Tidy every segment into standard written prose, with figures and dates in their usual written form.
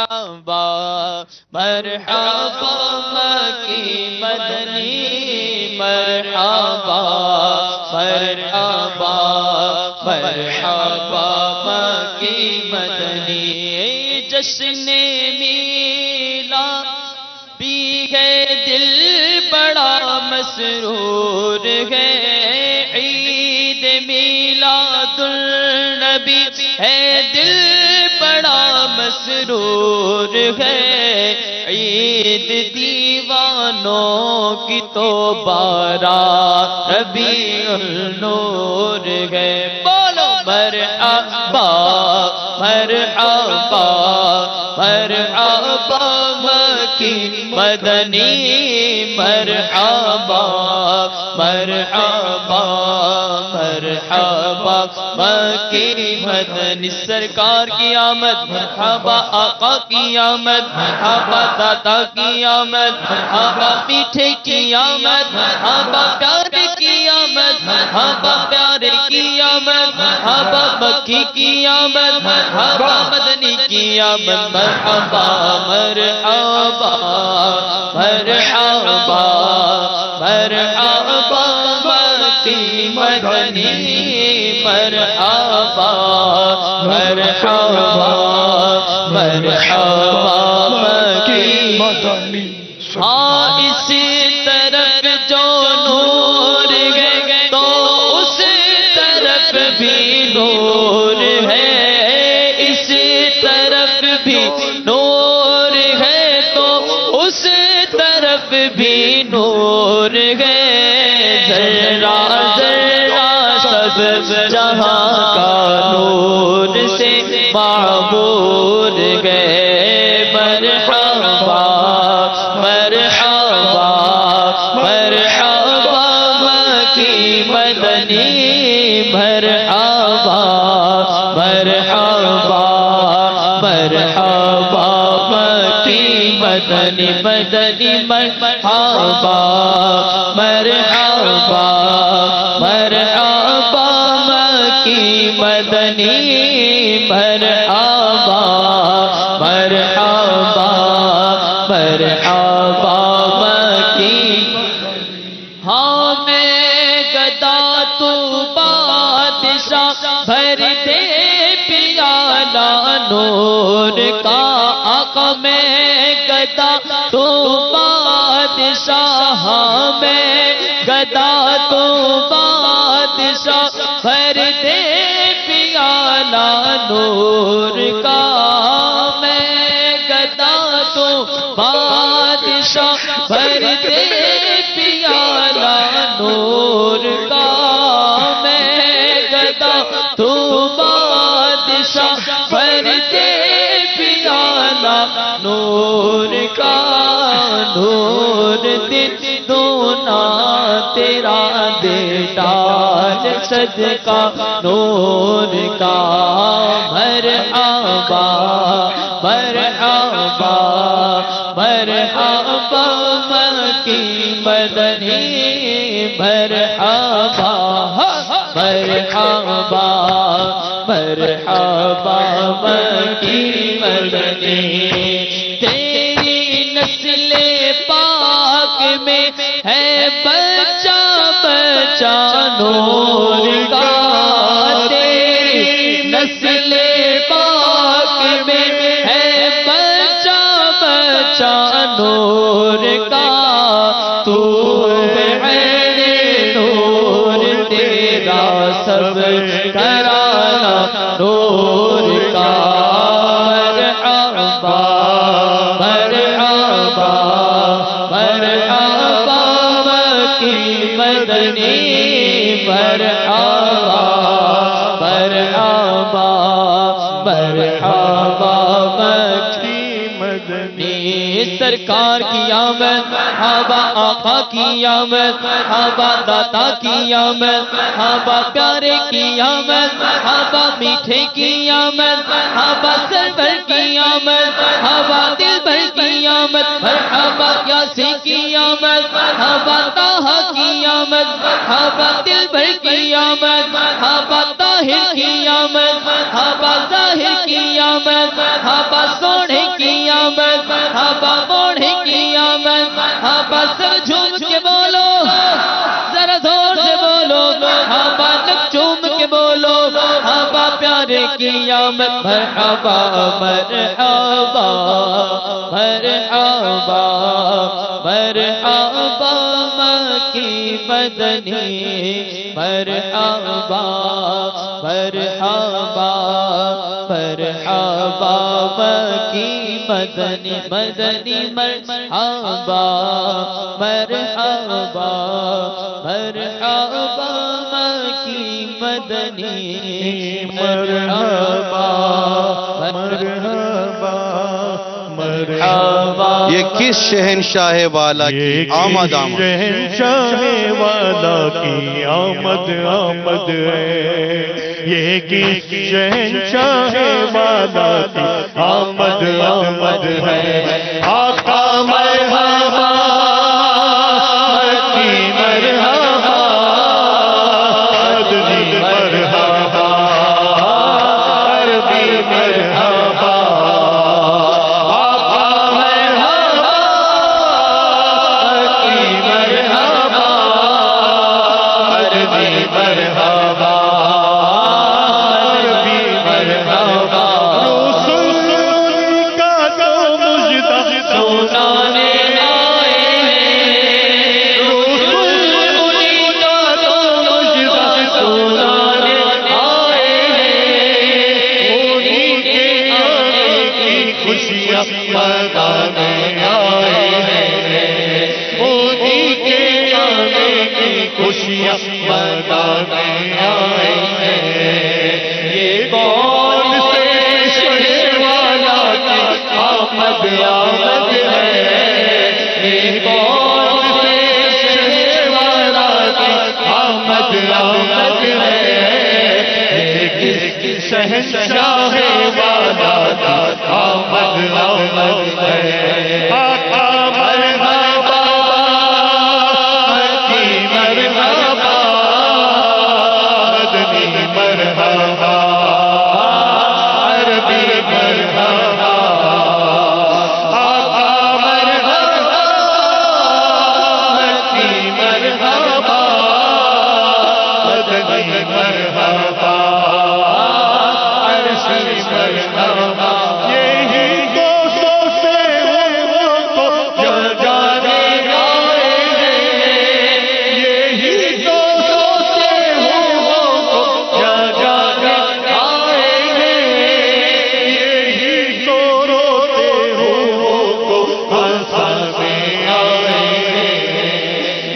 مرحبا مرحبا مکی مدنی مرحبا مرحبا مرحبا مکی مدنی جشن میلاد بھی ہے دل بڑا مسرور ہے عید میلاد النبی ہے دل بڑا مسرور ہے عید دیوانوں کی تو بارات ربیع النور ہے بولو مرحبا مرحبا مرحبا مکی مدنی مرحبا مرحبا مرحبا مکی مدنی سرکار کی آمد مرحبا آقا کی آمد مرحبا دادا کی آمد مرحبا میٹھے کی آمد مرحبا پیارے کی آمد مرحبا پیارے کی آمد مرحبا مکی کی آمد مرحبا مدنی کی آمد مرحبا مرحبا مرحبا مرحبا مکی مدنی مرحبا مرحبا مرحبا مکی مدنی ہاں اسی طرف جو نور ہے تو اس طرف بھی نور ہے اسی طرف بھی نور ہے تو اس طرف بھی نور ہے ذرا ذرا سب جہاں کا نور سے معمور گئے مرحبا مرحبا مرحبا مکی مدنی مرحبا مرحبا مرحبا مکی مدنی مدنی مرحبا مرحبا مرحبا مکی مدنی مرحبا مرحبا مرحبا مکی ہاں میں گدا تو بادشاہ بھر دے پیالہ نور کا آقا میں گدا تو بادشاہ میں گدا تو بادشاہ بھر دے پیالہ نور کا میں گدا تو بادشاہ بھر دے پیالہ نور کا میں گدا تو بادشاہ بھر دے پیالہ نور کا نور دل دونا تیرا دے ڈال صدقہ نور کا مرحبا مرحبا مرحبا مکی مدنی مرحبا مرحبا مرحبا مکی مدنی تیری نسل پاک میں ہے بچہ بچہ نور کا تیری نسل پاک میں ہے بچہ بچہ نور کا تو ہے نور تیرا سب گھرانہ نور کا مرحبا مرحبا مرحبا مکی مدنی مرحبا مرحبا مرحبا مکی مدنی سرکار کی آمد مرحبا آقا کی آمد مرحبا دادا کی آمد مرحبا پیارے کی آمد مرحبا میٹھے کی آمد مرحبا سرور کی آمد مرحبا دل بھر کی آمد مرحبا یاسین کی آمد مرحبا طہ کی آمد مرحبا دل بھر کی آمد مرحبا طاہر کی آمد مرحبا ظاہر کی آمد مرحبا سونے کی آمد مرحبا مرحبا مرحبا مرحبا مکی مدنی مرحبا مرحبا مرحبا مکی مدنی مدنی مرحبا مرحبا مرحبا مکی مدنی مرحبا مرحبا مرحبا یہ کس شہنشاہ والا کی آمد آمد شہنشاہ والا کی آمد آمد ہے یہ کس شہنشاہ والا کی آمد آمد ہے آقا مرحبا کی مرحبا مدنی مرحبا عربی مرحبا آقا مرحبا کی مرحبا عربی مرحبا عربی مرحبا رسول کا تو مجدہ سنانے آئے رسول کا تو مجدہ سنانے آئے انہی کے آنے کی خوشیاں منانے آئے انہی کے آنے کی خوشیاں منانے آئے یہ کون سے شہر والا کی آمد آمد ہے یہ کون سے شہر والا کی آمد آمد ہے یہ کس شہنشاہ والا کی آمد آمد ہے آقا مرحبا کی مرحبا مدنی مرحبا عربی مرحبا آقا مرحبا کی مرحبا مدنی مرحبا عرشی مرحبا یہی دوستوں سے وہ کو جانے آئے یہی دوستوں سے وہ کو جانے آئے یہی تو روتے ہو کو ہنسانے آئے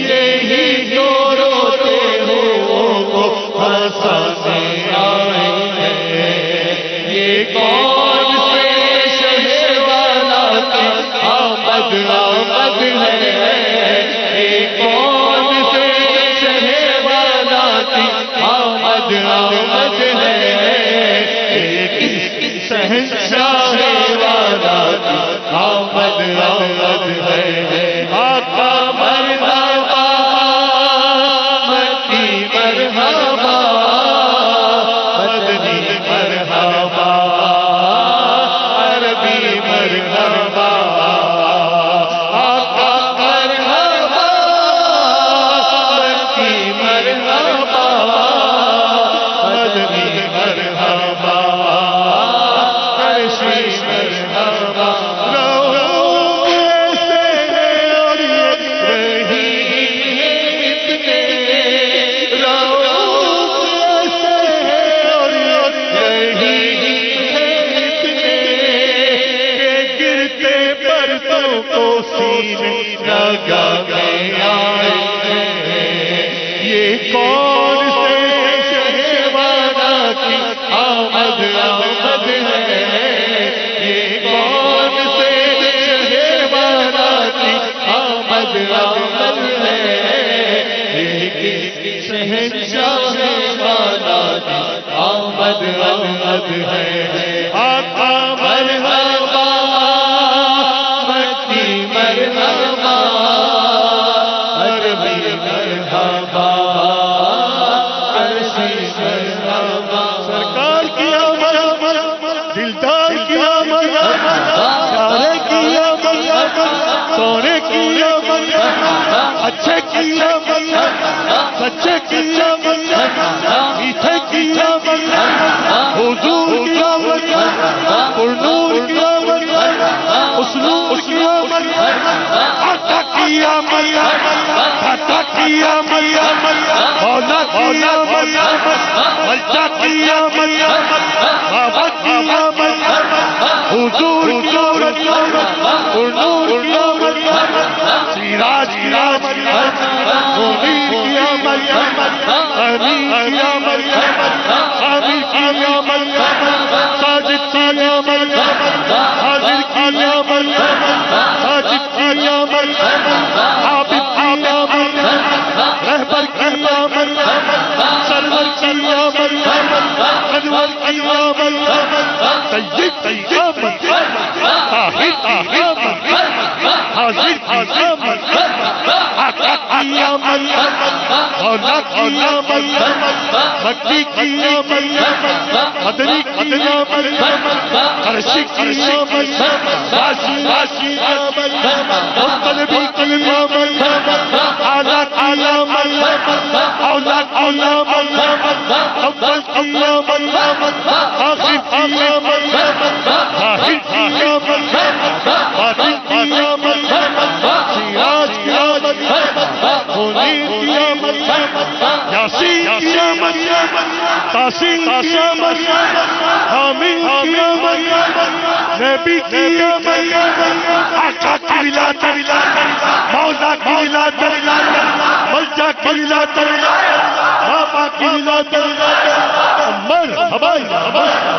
یہی تو روتے ہو کو ہنسانے آئے یہ کون سے شہر والا کی آمد آمد ہے یہ کون سے شہر والا کی آمد آمد ہے یہ کس شہنشاہ والا کی آمد آمد ہے آقا مرحبا مکی مرحبا مدنی مرحبا عربی مرحبا آقا مرحبا مکی مرحبا مدنی مرحبا عرشی مرحبا رہو ایسے اور رہی اتنے رہو ایسے اور رہی اتنے کہ گرتے پرتوں کو سینے لگانے آئے یہ کون سے شہر والا کی آمد آمد ہے یہ کون سے شہر والا کی آمد آمد ہے یہ کس شہنشاہ والا کی آمد آمد ہے آقا مرحبا مکی مرحبا عربی مرحبا عرشی مرحبا سرکار کی آمد دلدار کی آمد پیارے کی آمد سونے کی آمد اچھے کی آمد سچے کی آمد میٹھے کی آمد حضور کی آمد مریم عطا کیا مریم مولا کیا مریم ملجا کیا مریم بابا کیا مریم حضور نور کیا مریم سراج کیا مریم منیر کیا مریم امین کیا مریم عامر کیا مریم ساجد کیا مریم حاضر کیا مریم ساجد کیا مریم عابد کیا مریم رہبر کیا مریم سرور کیا مریم انور کیا مریم سید کیا مریم طاہر کیا مریم حاضر کیا مریم آقا کیا مریم مولا کیا مریم مکی کیا مریم مدنی کیا مریم عرشی کیا مریم باسی کیا مریم مطلبی کیا مریم اعلیٰ کیا مریم اولا کیا مریم اول کیا مریم آخر کیا مریم ظاہر کیا مریم باطن کیا مریم سراج کیا مریم منیر کیا مریم یاسین کیا مریم تاسین کیا مریم حامد کیا مریم نبی کیا مریم آقا کی ولادت مولا کی ولادت ملجا کی ولادت بابا کی ولادت مرحبا مرحبا